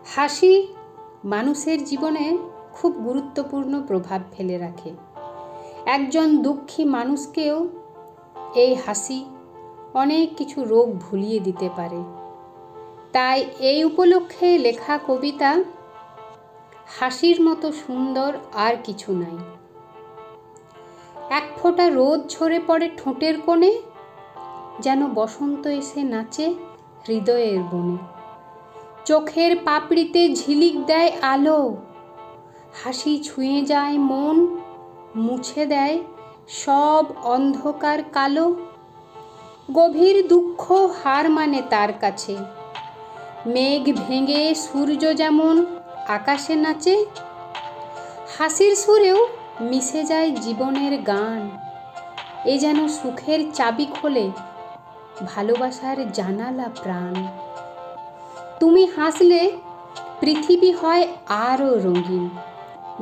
হাসি মানুষের জীবনে খুব গুরুত্বপূর্ণ প্রভাব ফেলে রাখে। একজন দুঃখী মানুষকেও এই হাসি অনেক কিছু রোগ ভুলিয়ে দিতে পারে। তাই এই উপলক্ষে লেখা কবিতা হাসির মতো সুন্দর আর কিছু নাই। এক ফোঁটা রোদ ঝরে পড়ে ঠোঁটের কোণে, যেন বসন্ত এসে নাচে হৃদয়ের বনে। চোখের পাপড়িতে ঝিলিক দেয় আলো, হাসি ছুঁয়ে যায় মন, মুছে দেয় সব অন্ধকার কালো। গভীর দুঃখ হার মানে তার কাছে, মেঘ ভেঙে সূর্য যেমন আকাশে নাচে। হাসির সুরেও মিশে যায় জীবনের গান, এ যেন সুখের চাবি খোলে ভালোবাসার জানালা প্রাণ। তুমি হাসলে পৃথিবী হয় আরও রঙিন,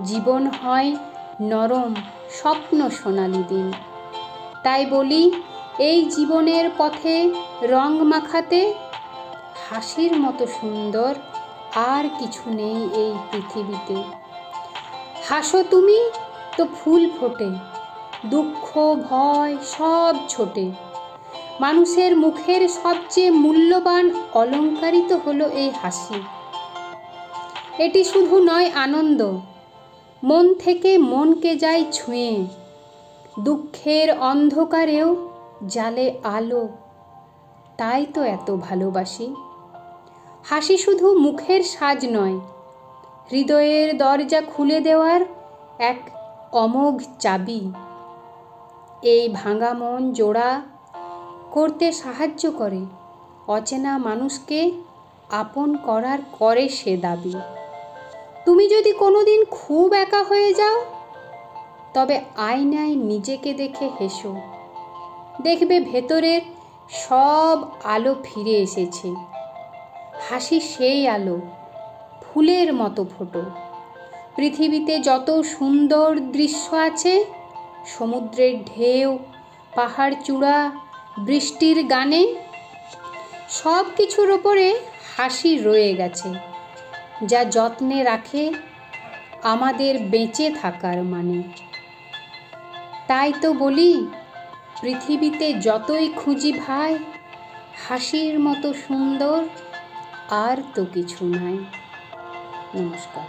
জীবন হয় নরম স্বপ্ন সোনালি দিন। তাই বলি এই জীবনের পথে রং মাখাতে, হাসির মতো সুন্দর আর কিছু নেই এই পৃথিবীতে। হাসো তুমি তো ফুল ফোটে, দুঃখ ভয় সব ছোটে। মানুষের মুখের সবচেয়ে মূল্যবান অলংকারই তো হলো এই হাসি। এটি শুধু নয় আনন্দ, মন থেকে মনকে যায় ছুঁয়ে। দুঃখের অন্ধকারেও জালে আলো, তাই তো এত ভালোবাসি। হাসি শুধু মুখের সাজ নয়, হৃদয়ের দরজা খুলে দেওয়ার এক অমোঘ চাবি। এই ভাঙা মন জোড়া করতে সাহায্য করে, অচেনা মানুষকে আপন করার করে সে দাবি। তুমি যদি কোনোদিন খুব একা হয়ে যাও, তবে আয়নায় নিজেকে দেখে হেসো, দেখবে ভেতরের সব আলো ফিরে এসেছে। হাসি সেই আলো, ফুলের মতো ফোটো। পৃথিবীতে যত সুন্দর দৃশ্য আছে, সমুদ্রের ঢেউ, পাহাড় চূড়া, বৃষ্টির গানে, সব কিছুর ওপরে হাসি রয়ে গেছে, যা যত্নে রাখে আমাদের বেঁচে থাকার মানে। তাই তো বলি পৃথিবীতে যতই খুঁজি ভাই, হাসির মতো সুন্দর আর তো কিছু নাই। নমস্কার।